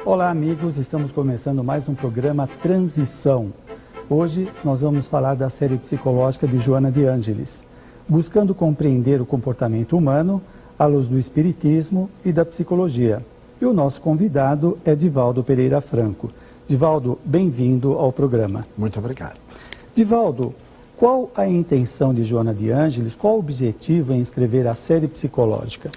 Olá, amigos, estamos começando mais um programa Transição. Hoje nós vamos falar da série psicológica de Joana de Ângelis, buscando compreender o comportamento humano à luz do espiritismo e da psicologia. E o nosso convidado é Divaldo Pereira Franco. Divaldo, bem-vindo ao programa. Muito obrigado. Divaldo, qual a intenção de Joana de Ângelis, qual o objetivo em escrever a série psicológica?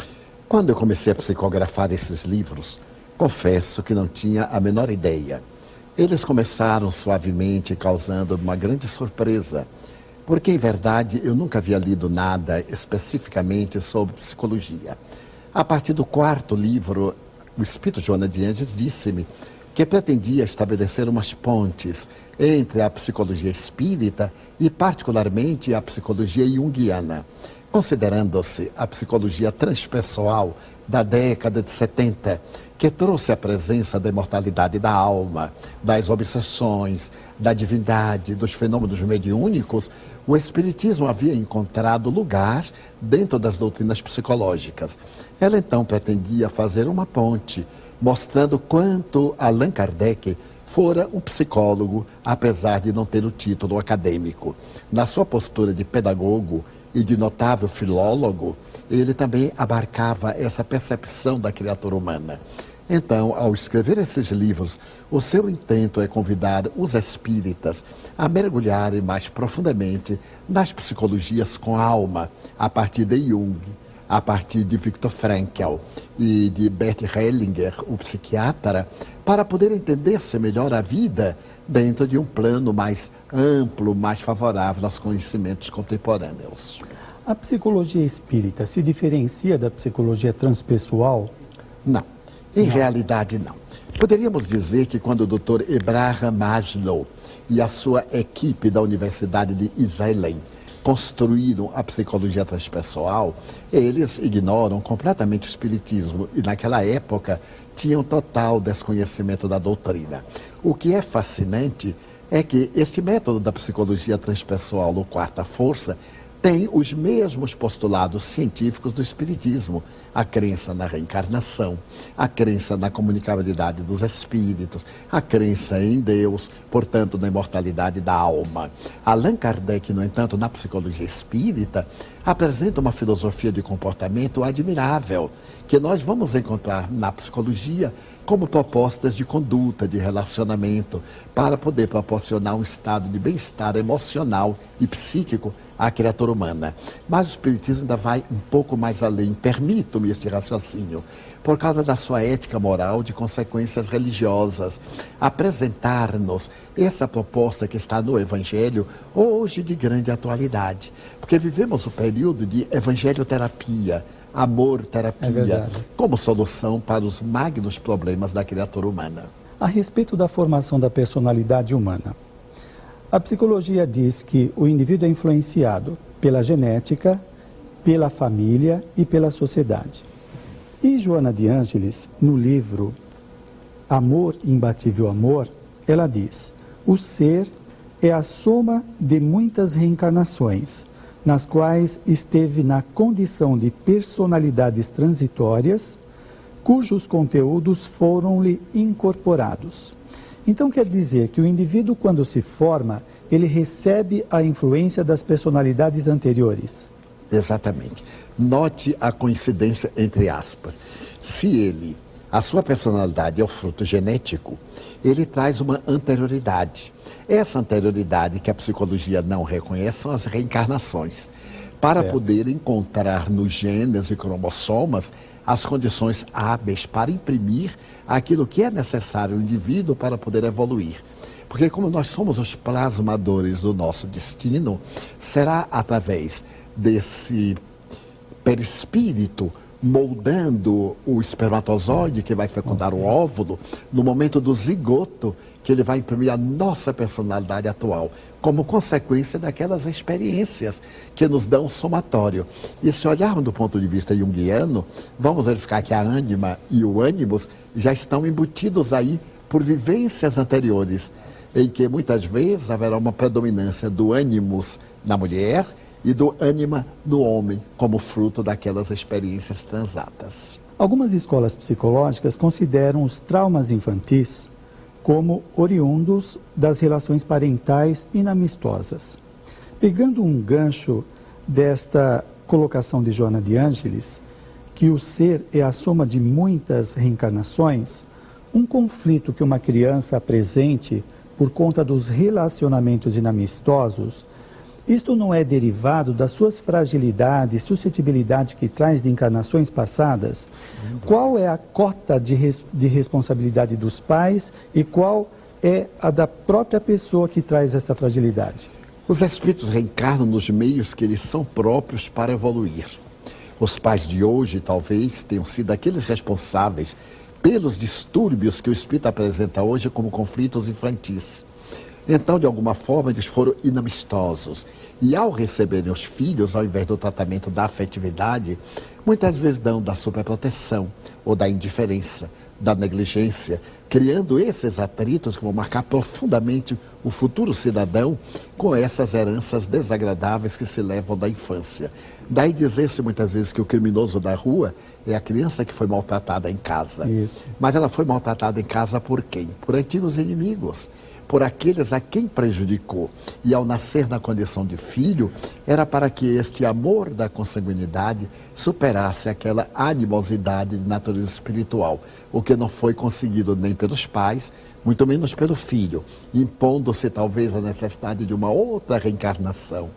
Quando eu comecei a psicografar esses livros, confesso que não tinha a menor ideia. Eles começaram suavemente, causando uma grande surpresa, porque, em verdade, eu nunca havia lido nada especificamente sobre psicologia. A partir do quarto livro, o espírito Joana de Ângelis disse-me que pretendia estabelecer umas pontes entre a psicologia espírita e, particularmente, a psicologia junguiana, considerando-se a psicologia transpessoal da década de 70, que trouxe a presença da imortalidade da alma, das obsessões, da divindade, dos fenômenos mediúnicos. O Espiritismo havia encontrado lugar dentro das doutrinas psicológicas. Ela então pretendia fazer uma ponte, mostrando quanto Allan Kardec fora um psicólogo, apesar de não ter o título acadêmico. Na sua postura de pedagogo e de notável filólogo, ele também abarcava essa percepção da criatura humana. Então, ao escrever esses livros, o seu intento é convidar os espíritas a mergulharem mais profundamente nas psicologias com a alma, a partir de Jung, a partir de Viktor Frankl e de Bert Hellinger, o psiquiatra, para poder entender-se melhor a vida dentro de um plano mais amplo, mais favorável aos conhecimentos contemporâneos. A psicologia espírita se diferencia da psicologia transpessoal? Não. Em realidade, não. Poderíamos dizer que quando o Dr. Abraham Maslow e a sua equipe da Universidade de Israel construíram a psicologia transpessoal, eles ignoram completamente o espiritismo e, naquela época, tinham total desconhecimento da doutrina. O que é fascinante é que este método da psicologia transpessoal, o quarta força, tem os mesmos postulados científicos do espiritismo, a crença na reencarnação, a crença na comunicabilidade dos espíritos, a crença em Deus, portanto, na imortalidade da alma. Allan Kardec, no entanto, na psicologia espírita, apresenta uma filosofia de comportamento admirável, que nós vamos encontrar na psicologia como propostas de conduta, de relacionamento, para poder proporcionar um estado de bem-estar emocional e psíquico à criatura humana. Mas o espiritismo ainda vai um pouco mais além, permito-me este raciocínio, por causa da sua ética moral de consequências religiosas, apresentar-nos essa proposta que está no Evangelho, hoje de grande atualidade, porque vivemos o período de evangelioterapia, amor-terapia, como solução para os magnos problemas da criatura humana. A respeito da formação da personalidade humana, a psicologia diz que o indivíduo é influenciado pela genética, pela família e pela sociedade. E Joana de Ângelis, no livro Amor, Imbatível Amor, ela diz: o ser é a soma de muitas reencarnações, nas quais esteve na condição de personalidades transitórias, cujos conteúdos foram-lhe incorporados. Então quer dizer que o indivíduo, quando se forma, ele recebe a influência das personalidades anteriores. Exatamente. Note a coincidência entre aspas. Se a sua personalidade é o fruto genético, ele traz uma anterioridade. Essa anterioridade que a psicologia não reconhece são as reencarnações. Para poder encontrar nos genes e cromossomas as condições hábeis para imprimir aquilo que é necessário ao indivíduo para poder evoluir. Porque como nós somos os plasmadores do nosso destino, será através desse perispírito moldando o espermatozoide que vai fecundar o óvulo, no momento do zigoto, que ele vai imprimir a nossa personalidade atual, como consequência daquelas experiências que nos dão somatório. E se olharmos do ponto de vista junguiano, vamos verificar que a ânima e o ânimos já estão embutidos aí por vivências anteriores, em que muitas vezes haverá uma predominância do ânimos na mulher e do ânima no homem, como fruto daquelas experiências transatas. Algumas escolas psicológicas consideram os traumas infantis como oriundos das relações parentais inamistosas. Pegando um gancho desta colocação de Joana de Ângeles, que o ser é a soma de muitas reencarnações, um conflito que uma criança apresente por conta dos relacionamentos inamistosos, isto não é derivado das suas fragilidades, suscetibilidade que traz de encarnações passadas? Sim. Qual é a cota de responsabilidade dos pais e qual é a da própria pessoa que traz esta fragilidade? Os espíritos reencarnam nos meios que eles são próprios para evoluir. Os pais de hoje talvez tenham sido aqueles responsáveis pelos distúrbios que o espírito apresenta hoje como conflitos infantis. Então, de alguma forma, eles foram inamistosos. E ao receberem os filhos, ao invés do tratamento da afetividade, muitas vezes dão da superproteção, ou da indiferença, da negligência, criando esses atritos que vão marcar profundamente o futuro cidadão com essas heranças desagradáveis que se levam da infância. Daí dizer-se muitas vezes que o criminoso da rua é a criança que foi maltratada em casa. Isso. Mas ela foi maltratada em casa por quem? Por antigos inimigos, por aqueles a quem prejudicou. E ao nascer na condição de filho, era para que este amor da consanguinidade superasse aquela animosidade de natureza espiritual, o que não foi conseguido nem pelos pais, muito menos pelo filho, impondo-se talvez a necessidade de uma outra reencarnação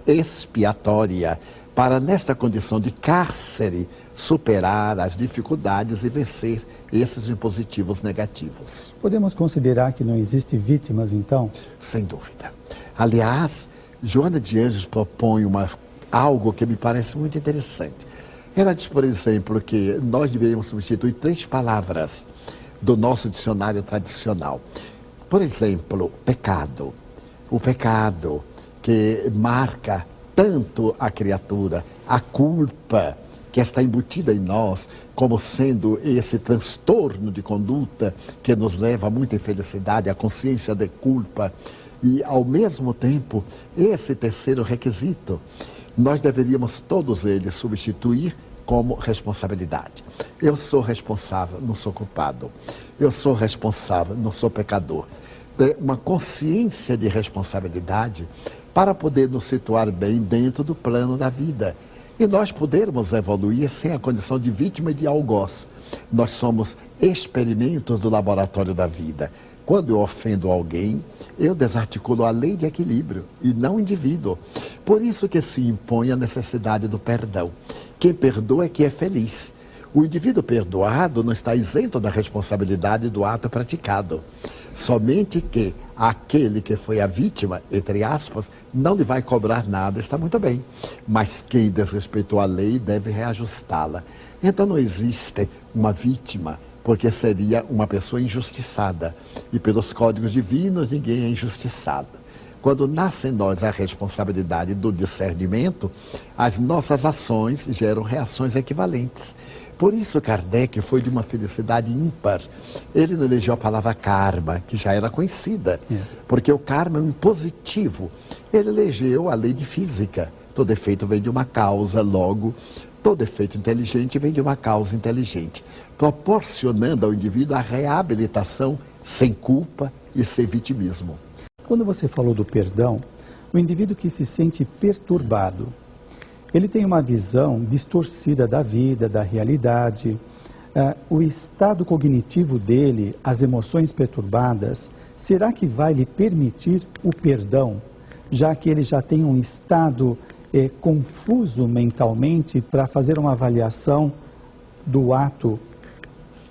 expiatória, para nesta condição de cárcere superar as dificuldades e vencer esses impositivos negativos. Podemos considerar que não existe vítimas, então? Sem dúvida. Aliás, Joana de Ângeles propõe algo que me parece muito interessante. Ela diz, por exemplo, que nós deveríamos substituir 3 palavras do nosso dicionário tradicional. Por exemplo, pecado. O pecado que marca tanto a criatura, a culpa que está embutida em nós, como sendo esse transtorno de conduta que nos leva a muita infelicidade, a consciência de culpa. E, ao mesmo tempo, esse terceiro requisito, nós deveríamos todos eles substituir como responsabilidade. Eu sou responsável, não sou culpado. Eu sou responsável, não sou pecador. Uma consciência de responsabilidade para poder nos situar bem dentro do plano da vida. E nós podermos evoluir sem a condição de vítima e de algoz. Nós somos experimentos do laboratório da vida. Quando eu ofendo alguém, eu desarticulo a lei de equilíbrio e não o indivíduo. Por isso que se impõe a necessidade do perdão. Quem perdoa é que é feliz. O indivíduo perdoado não está isento da responsabilidade do ato praticado. Somente que aquele que foi a vítima, entre aspas, não lhe vai cobrar nada, está muito bem. Mas quem desrespeitou a lei deve reajustá-la. Então não existe uma vítima, porque seria uma pessoa injustiçada. E pelos códigos divinos ninguém é injustiçado. Quando nasce em nós a responsabilidade do discernimento, as nossas ações geram reações equivalentes. Por isso Kardec foi de uma felicidade ímpar. Ele não elegeu a palavra karma, que já era conhecida, porque o karma é um impositivo. Ele elegeu a lei de física. Todo efeito vem de uma causa, logo, todo efeito inteligente vem de uma causa inteligente, proporcionando ao indivíduo a reabilitação sem culpa e sem vitimismo. Quando você falou do perdão, o indivíduo que se sente perturbado, ele tem uma visão distorcida da vida, da realidade. O estado cognitivo dele, as emoções perturbadas, será que vai lhe permitir o perdão, já que ele já tem um estado confuso mentalmente para fazer uma avaliação do ato?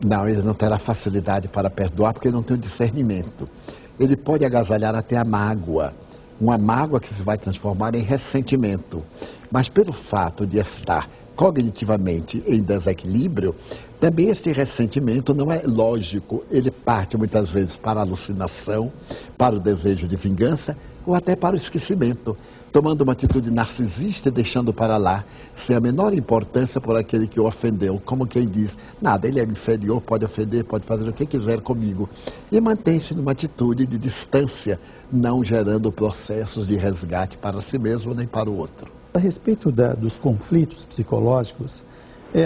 Não, ele não terá facilidade para perdoar porque ele não tem o discernimento. Ele pode agasalhar até a mágoa, uma mágoa que se vai transformar em ressentimento. Mas pelo fato de estar cognitivamente em desequilíbrio, também esse ressentimento não é lógico. Ele parte muitas vezes para a alucinação, para o desejo de vingança ou até para o esquecimento, tomando uma atitude narcisista e deixando para lá, sem a menor importância por aquele que o ofendeu, como quem diz, nada, ele é inferior, pode ofender, pode fazer o que quiser comigo. E mantém-se numa atitude de distância, não gerando processos de resgate para si mesmo nem para o outro. A respeito dos conflitos psicológicos,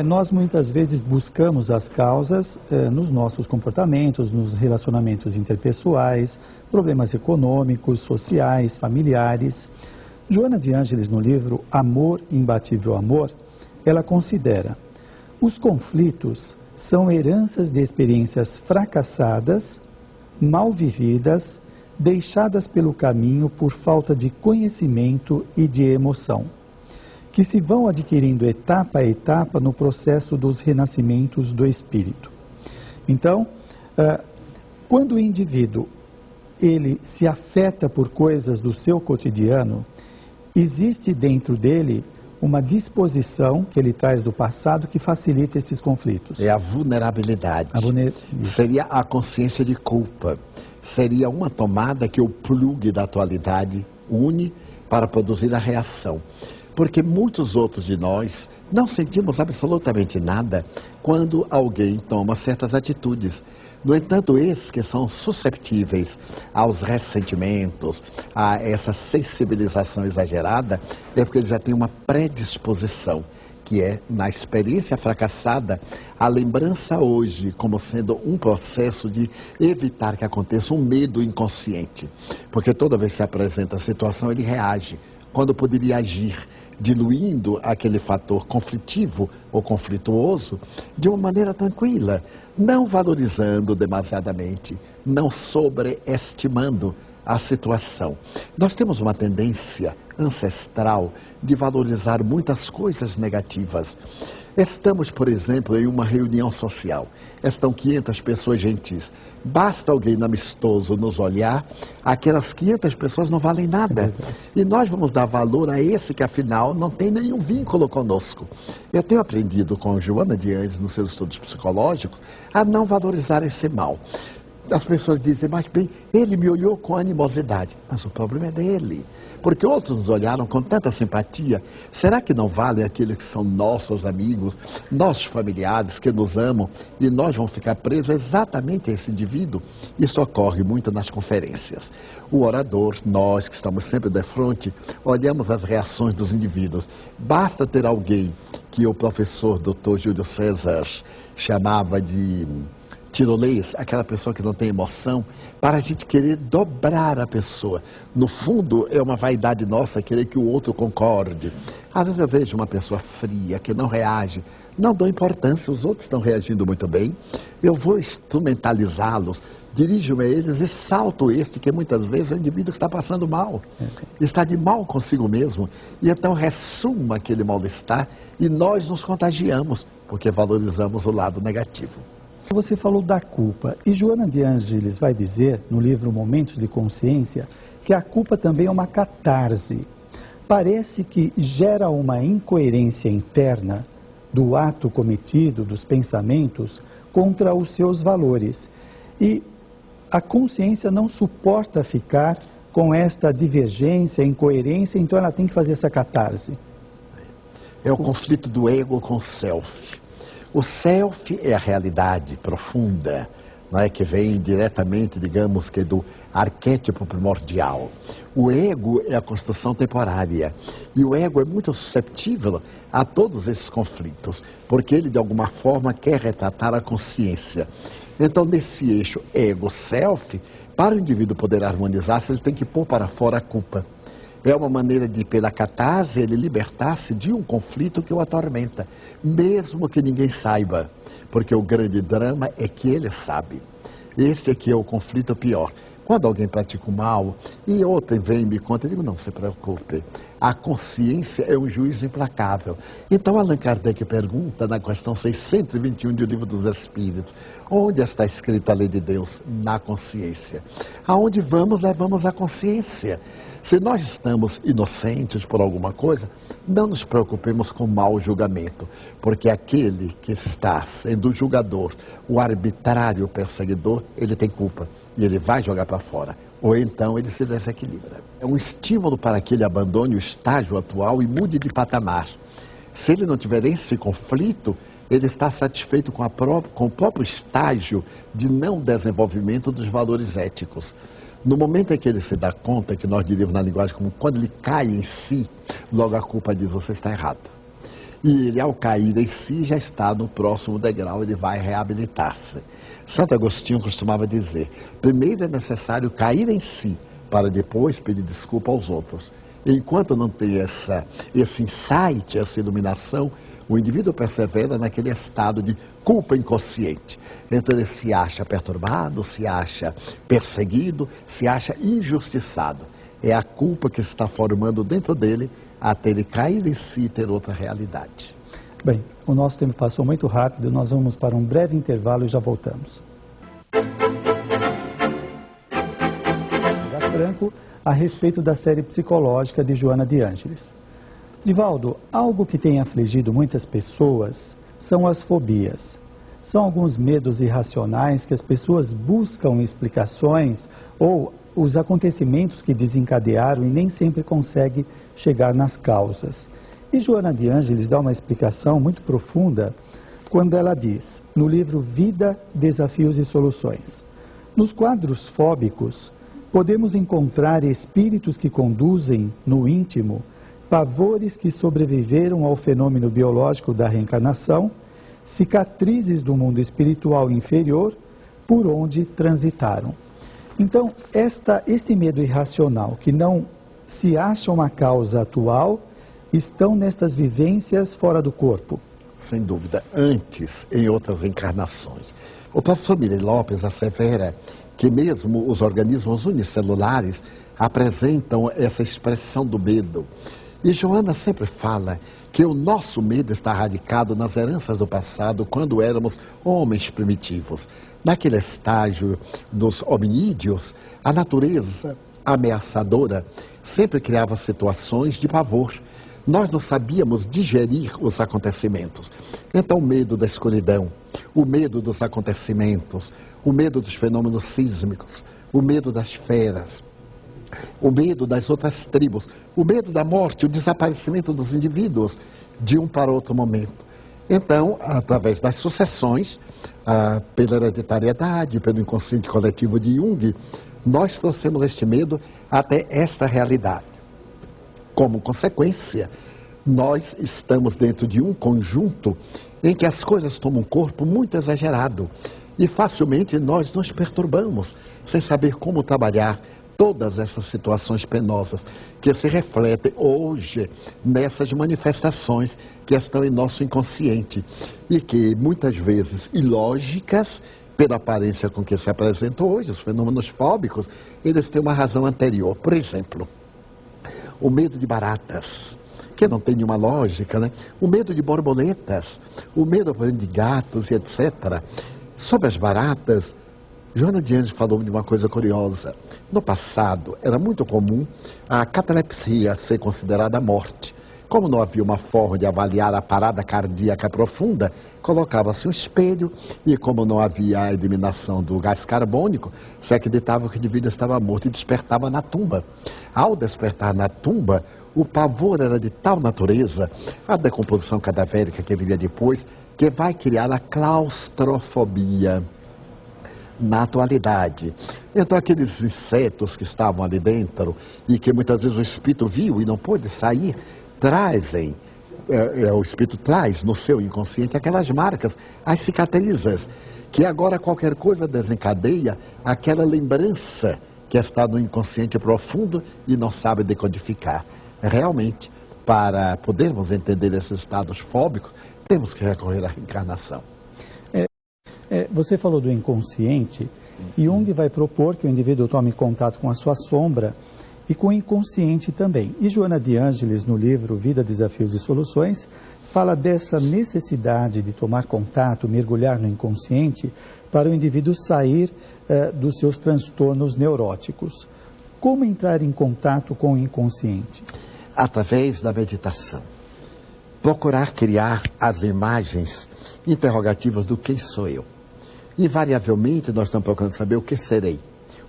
nós muitas vezes buscamos as causas nos nossos comportamentos, nos relacionamentos interpessoais, problemas econômicos, sociais, familiares. Joana de Ângeles, no livro Amor, Imbatível Amor, ela considera: os conflitos são heranças de experiências fracassadas, mal vividas, deixadas pelo caminho por falta de conhecimento e de emoção, que se vão adquirindo etapa a etapa no processo dos renascimentos do espírito. Então, quando o indivíduo ele se afeta por coisas do seu cotidiano, existe dentro dele uma disposição que ele traz do passado que facilita esses conflitos. É a vulnerabilidade. Seria a consciência de culpa. Seria uma tomada que o plugue da atualidade une para produzir a reação. Porque muitos outros de nós não sentimos absolutamente nada quando alguém toma certas atitudes. No entanto, esses que são susceptíveis aos ressentimentos, a essa sensibilização exagerada, é porque eles já têm uma predisposição, que é, na experiência fracassada, a lembrança hoje como sendo um processo de evitar que aconteça um medo inconsciente. Porque toda vez que se apresenta a situação, ele reage, quando poderia agir, diluindo aquele fator conflitivo ou conflituoso de uma maneira tranquila, não valorizando demasiadamente, não sobreestimando a situação. Nós temos uma tendência ancestral de valorizar muitas coisas negativas. Estamos, por exemplo, em uma reunião social. Estão 500 pessoas gentis. Basta alguém amistoso nos olhar, aquelas 500 pessoas não valem nada. E nós vamos dar valor a esse que, afinal, não tem nenhum vínculo conosco. Eu tenho aprendido com Joana de Ângeles, nos seus estudos psicológicos, a não valorizar esse mal. As pessoas dizem, mas bem, ele me olhou com animosidade. Mas o problema é dele. Porque outros nos olharam com tanta simpatia. Será que não vale aqueles que são nossos amigos, nossos familiares, que nos amam, e nós vamos ficar presos exatamente a esse indivíduo? Isso ocorre muito nas conferências. O orador, nós que estamos sempre de frente, olhamos as reações dos indivíduos. Basta ter alguém que o professor Dr. Júlio César chamava de tirolês, aquela pessoa que não tem emoção, para a gente querer dobrar a pessoa. No fundo, é uma vaidade nossa querer que o outro concorde. Às vezes eu vejo uma pessoa fria, que não reage, não dou importância, os outros estão reagindo muito bem, eu vou instrumentalizá-los, dirijo-me a eles e salto este, que muitas vezes é o indivíduo que está passando mal, está de mal consigo mesmo, e então ressuma aquele mal-estar e nós nos contagiamos, porque valorizamos o lado negativo. Você falou da culpa, e Joana de Ângeles vai dizer, no livro Momentos de Consciência, que a culpa também é uma catarse. Parece que gera uma incoerência interna do ato cometido, dos pensamentos, contra os seus valores. E a consciência não suporta ficar com esta divergência, incoerência, então ela tem que fazer essa catarse. É o conflito do ego com o self. O self é a realidade profunda, não é, que vem diretamente, digamos que, do arquétipo primordial. O ego é a construção temporária. E o ego é muito susceptível a todos esses conflitos, porque ele, de alguma forma, quer retratar a consciência. Então, nesse eixo ego-self, para o indivíduo poder harmonizar-se, ele tem que pôr para fora a culpa. É uma maneira de, pela catarse, ele libertar-se de um conflito que o atormenta, mesmo que ninguém saiba, porque o grande drama é que ele sabe. Esse aqui é o conflito pior. Quando alguém pratica o mal e outro vem e me conta, eu digo, não se preocupe, a consciência é um juiz implacável. Então Allan Kardec pergunta na questão 621 do Livro dos Espíritos, onde está escrita a lei de Deus? Na consciência. Aonde vamos, levamos a consciência. Se nós estamos inocentes por alguma coisa, não nos preocupemos com mau julgamento, porque aquele que está sendo o julgador, o arbitrário, o perseguidor, ele tem culpa e ele vai jogar para fora, ou então ele se desequilibra. É um estímulo para que ele abandone o estágio atual e mude de patamar. Se ele não tiver esse conflito, ele está satisfeito com o próprio estágio de não desenvolvimento dos valores éticos. No momento em que ele se dá conta, que nós diríamos na linguagem como quando ele cai em si, logo a culpa diz, você está errado. E ele, ao cair em si, já está no próximo degrau, ele vai reabilitar-se. Santo Agostinho costumava dizer, primeiro é necessário cair em si, para depois pedir desculpa aos outros. Enquanto não tem esse insight, essa iluminação, o indivíduo persevera naquele estado de culpa inconsciente. Então ele se acha perturbado, se acha perseguido, se acha injustiçado. É a culpa que se está formando dentro dele até ele cair em si e ter outra realidade. Bem, o nosso tempo passou muito rápido, nós vamos para um breve intervalo e já voltamos. Franco, a respeito da série psicológica de Joana de Ângeles. Divaldo, algo que tem afligido muitas pessoas são as fobias. São alguns medos irracionais que as pessoas buscam explicações ou os acontecimentos que desencadearam e nem sempre conseguem chegar nas causas. E Joana de Ângeles dá uma explicação muito profunda quando ela diz, no livro Vida, Desafios e Soluções, nos quadros fóbicos, podemos encontrar espíritos que conduzem, no íntimo, pavores que sobreviveram ao fenômeno biológico da reencarnação, cicatrizes do mundo espiritual inferior, por onde transitaram. Então, este medo irracional, que não se acha uma causa atual, estão nestas vivências fora do corpo. Sem dúvida, antes, em outras encarnações. O professor Mirei Lopes assevera que mesmo os organismos unicelulares apresentam essa expressão do medo. E Joana sempre fala que o nosso medo está radicado nas heranças do passado, quando éramos homens primitivos. Naquele estágio dos hominídeos, a natureza ameaçadora sempre criava situações de pavor. Nós não sabíamos digerir os acontecimentos. Então, o medo da escuridão, o medo dos acontecimentos, o medo dos fenômenos sísmicos, o medo das feras, o medo das outras tribos, o medo da morte, o desaparecimento dos indivíduos de um para outro momento. Então, através das sucessões, pela hereditariedade, pelo inconsciente coletivo de Jung, nós trouxemos este medo até esta realidade. Como consequência, nós estamos dentro de um conjunto em que as coisas tomam um corpo muito exagerado e facilmente nós nos perturbamos sem saber como trabalhar todas essas situações penosas que se refletem hoje nessas manifestações que estão em nosso inconsciente e que muitas vezes ilógicas, pela aparência com que se apresentam hoje, os fenômenos fóbicos, eles têm uma razão anterior. Por exemplo, o medo de baratas, que não tem nenhuma lógica, né? O medo de borboletas, o medo de gatos e etc. Sobre as baratas, Joana de Ângeles falou de uma coisa curiosa. No passado, era muito comum a catalepsia ser considerada morte. Como não havia uma forma de avaliar a parada cardíaca profunda, colocava-se um espelho e, como não havia a eliminação do gás carbônico, se acreditava que o indivíduo estava morto e despertava na tumba. Ao despertar na tumba, o pavor era de tal natureza, a decomposição cadavérica que viria depois, que vai criar a claustrofobia na atualidade. Então aqueles insetos que estavam ali dentro e que muitas vezes o espírito viu e não pôde sair, o espírito traz no seu inconsciente aquelas marcas, as cicatrizes, que agora qualquer coisa desencadeia aquela lembrança que está no inconsciente profundo e não sabe decodificar. Realmente, para podermos entender esses estados fóbicos, temos que recorrer à reencarnação. Você falou do inconsciente, e Jung vai propor que o indivíduo tome contato com a sua sombra e com o inconsciente também. E Joana de Ângeles, no livro Vida, Desafios e Soluções, fala dessa necessidade de tomar contato, mergulhar no inconsciente, para o indivíduo sair dos seus transtornos neuróticos. Como entrar em contato com o inconsciente? Através da meditação. Procurar criar as imagens interrogativas do quem sou eu. Invariavelmente nós estamos procurando saber o que serei.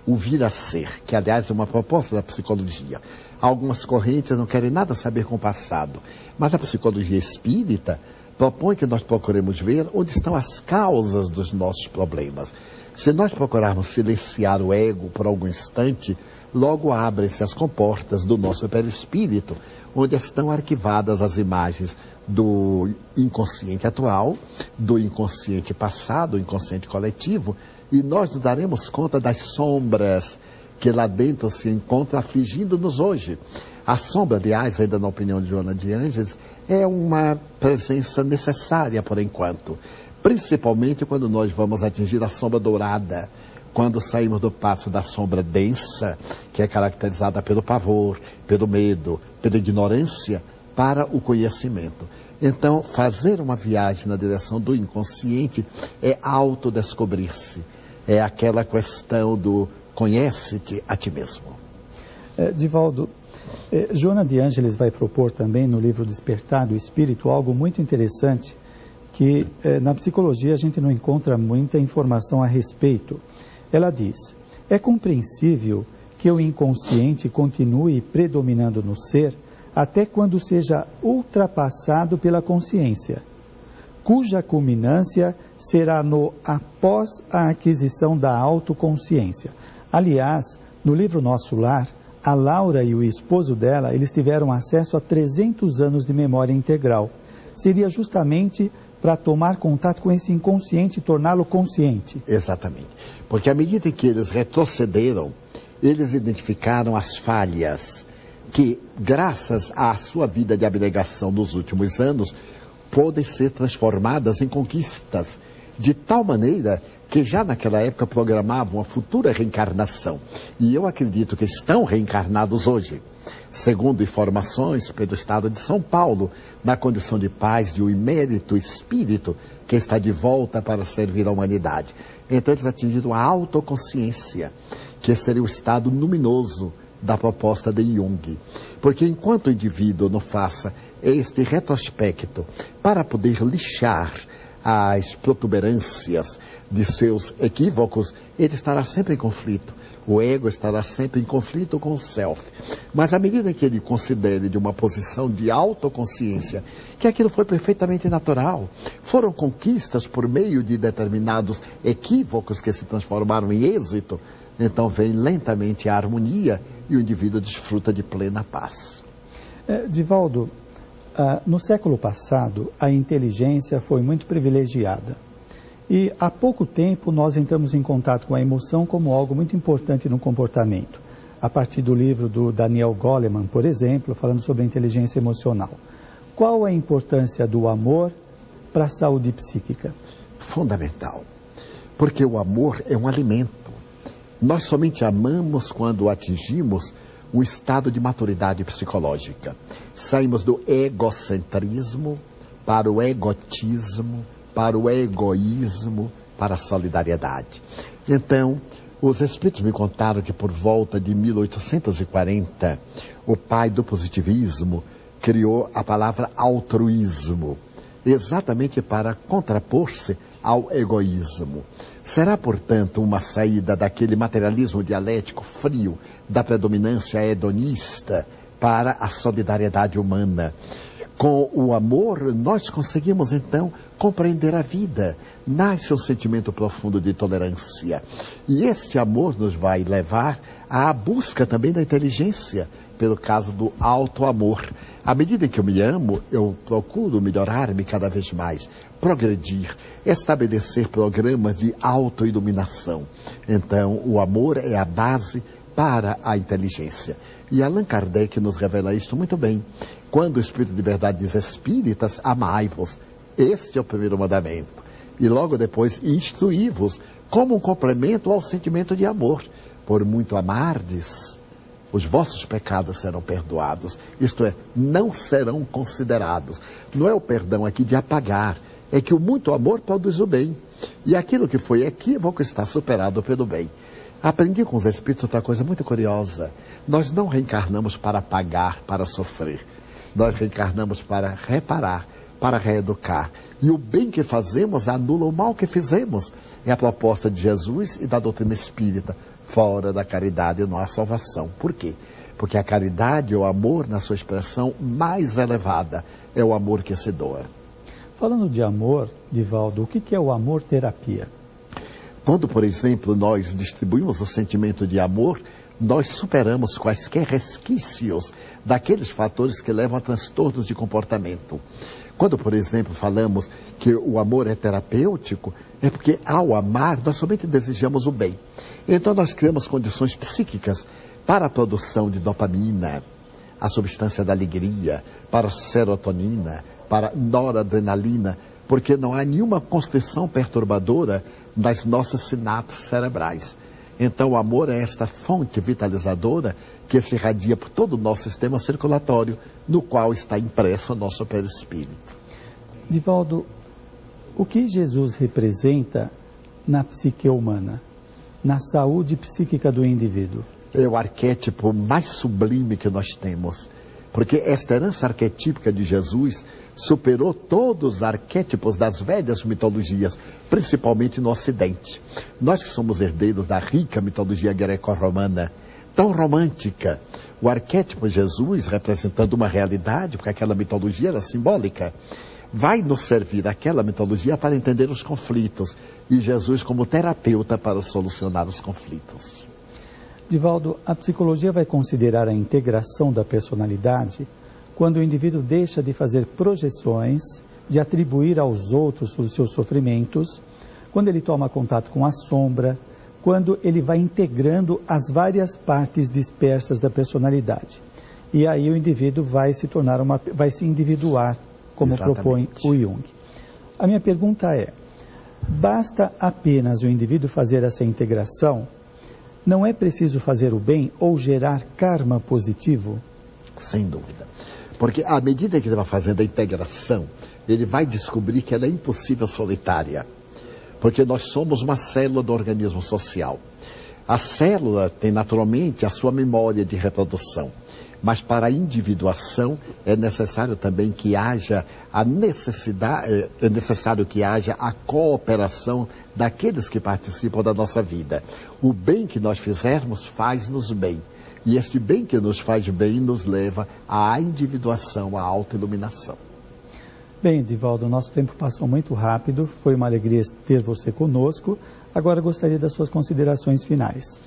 O vir a ser, que aliás é uma proposta da psicologia. Algumas correntes não querem nada saber com o passado, mas a psicologia espírita propõe que nós procuremos ver onde estão as causas dos nossos problemas. Se nós procurarmos silenciar o ego por algum instante, logo abrem-se as comportas do nosso perispírito, onde estão arquivadas as imagens do inconsciente atual, do inconsciente passado, do inconsciente coletivo, e nós nos daremos conta das sombras que lá dentro se encontram afligindo-nos hoje. A sombra, aliás, ainda na opinião de Joana de Ângeles, é uma presença necessária por enquanto, principalmente quando nós vamos atingir a sombra dourada, quando saímos do passo da sombra densa, que é caracterizada pelo pavor, pelo medo, pela ignorância, para o conhecimento. Então, fazer uma viagem na direção do inconsciente é autodescobrir-se. É aquela questão do conhece-te a ti mesmo. Divaldo, Joana de Ângeles vai propor também no livro Despertar do Espírito algo muito interessante que na psicologia a gente não encontra muita informação a respeito. Ela diz: é compreensível que o inconsciente continue predominando no ser até quando seja ultrapassado pela consciência, cuja culminância será no após a aquisição da autoconsciência. Aliás, no livro Nosso Lar, a Laura e o esposo dela, eles tiveram acesso a 300 anos de memória integral. Seria justamente para tomar contato com esse inconsciente e torná-lo consciente. Exatamente. Porque à medida que eles retrocederam, eles identificaram as falhas que, graças à sua vida de abnegação nos últimos anos, podem ser transformadas em conquistas, de tal maneira que já naquela época programavam a futura reencarnação. E eu acredito que estão reencarnados hoje, segundo informações pelo Estado de São Paulo, na condição de paz de um emérito espírito que está de volta para servir à humanidade. Então eles atingiram a autoconsciência, que seria o estado luminoso da proposta de Jung. Porque enquanto o indivíduo não faça este retrospecto para poder lixar as protuberâncias de seus equívocos, ele estará sempre em conflito. O ego estará sempre em conflito com o self. Mas à medida que ele considere de uma posição de autoconsciência que aquilo foi perfeitamente natural, foram conquistas por meio de determinados equívocos que se transformaram em êxito, então vem lentamente a harmonia e o indivíduo desfruta de plena paz. Divaldo, no século passado, a inteligência foi muito privilegiada. E há pouco tempo nós entramos em contato com a emoção como algo muito importante no comportamento. A partir do livro do Daniel Goleman, por exemplo, falando sobre a inteligência emocional. Qual a importância do amor para a saúde psíquica? Fundamental. Porque o amor é um alimento. Nós somente amamos quando atingimos um estado de maturidade psicológica. Saímos do egocentrismo para o egotismo, para o egoísmo, para a solidariedade. Então, os espíritos me contaram que por volta de 1840, o pai do positivismo criou a palavra altruísmo, exatamente para contrapor-se ao egoísmo. Será, portanto, uma saída daquele materialismo dialético frio, da predominância hedonista, para a solidariedade humana. Com o amor, nós conseguimos, então, compreender a vida. Nasce um sentimento profundo de tolerância. E este amor nos vai levar à busca também da inteligência, pelo caso do auto-amor. À medida que eu me amo, eu procuro melhorar-me cada vez mais, progredir, estabelecer programas de auto-iluminação. Então, o amor é a base para a inteligência. E Allan Kardec nos revela isto muito bem. Quando o Espírito de Verdade diz: espíritas, amai-vos. Este é o primeiro mandamento. E logo depois, instruí-vos como um complemento ao sentimento de amor. Por muito amardes, os vossos pecados serão perdoados. Isto é, não serão considerados. Não é o perdão aqui de apagar. É que o muito amor produz o bem. E aquilo que foi equívoco está superado pelo bem. Aprendi com os espíritos outra coisa muito curiosa. Nós não reencarnamos para pagar, para sofrer. Nós reencarnamos para reparar, para reeducar. E o bem que fazemos anula o mal que fizemos. É a proposta de Jesus e da doutrina espírita. Fora da caridade não há salvação. Por quê? Porque a caridade, o amor, na sua expressão mais elevada, é o amor que se doa. Falando de amor, Divaldo, o que é o amor-terapia? Quando, por exemplo, nós distribuímos o sentimento de amor, nós superamos quaisquer resquícios daqueles fatores que levam a transtornos de comportamento. Quando, por exemplo, falamos que o amor é terapêutico, é porque ao amar nós somente desejamos o bem. Então nós criamos condições psíquicas para a produção de dopamina, a substância da alegria, para a serotonina, para a noradrenalina, porque não há nenhuma constrição perturbadora nas nossas sinapses cerebrais. Então o amor é esta fonte vitalizadora que se irradia por todo o nosso sistema circulatório, no qual está impresso o nosso perispírito. Divaldo, o que Jesus representa na psique humana, na saúde psíquica do indivíduo? É o arquétipo mais sublime que nós temos, porque esta herança arquetípica de Jesus superou todos os arquétipos das velhas mitologias, principalmente no Ocidente. Nós que somos herdeiros da rica mitologia greco-romana, tão romântica, o arquétipo Jesus, representando uma realidade, porque aquela mitologia era simbólica, vai nos servir aquela mitologia para entender os conflitos, e Jesus como terapeuta para solucionar os conflitos. Divaldo, a psicologia vai considerar a integração da personalidade quando o indivíduo deixa de fazer projeções, de atribuir aos outros os seus sofrimentos, quando ele toma contato com a sombra, quando ele vai integrando as várias partes dispersas da personalidade. E aí o indivíduo vai se individuar, como propõe o Jung. A minha pergunta é, basta apenas o indivíduo fazer essa integração? Não é preciso fazer o bem ou gerar karma positivo? Sem dúvida. Porque à medida que ele vai fazendo a integração, ele vai descobrir que ela é impossível solitária. Porque nós somos uma célula do organismo social. A célula tem naturalmente a sua memória de reprodução. Mas para a individuação é necessário também que haja a necessidade, é necessário que haja a cooperação daqueles que participam da nossa vida. O bem que nós fizermos faz-nos bem. E este bem que nos faz bem nos leva à individuação, à autoiluminação. Bem, Divaldo, o nosso tempo passou muito rápido, foi uma alegria ter você conosco. Agora gostaria das suas considerações finais.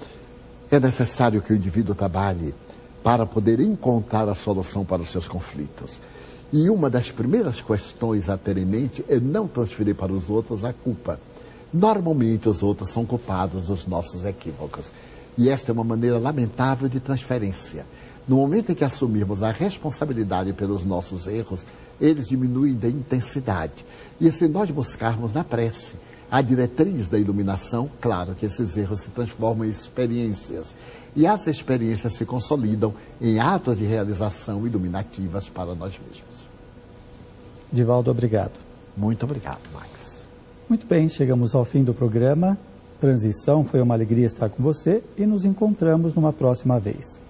É necessário que o indivíduo trabalhe para poder encontrar a solução para os seus conflitos. E uma das primeiras questões a ter em mente é não transferir para os outros a culpa. Normalmente os outros são culpados dos nossos equívocos. E esta é uma maneira lamentável de transferência. No momento em que assumirmos a responsabilidade pelos nossos erros, eles diminuem de intensidade. E se nós buscarmos na prece a diretriz da iluminação, claro que esses erros se transformam em experiências. E as experiências se consolidam em atos de realização iluminativas para nós mesmos. Divaldo, obrigado. Muito obrigado, Max. Muito bem, chegamos ao fim do programa. Transição, foi uma alegria estar com você e nos encontramos numa próxima vez.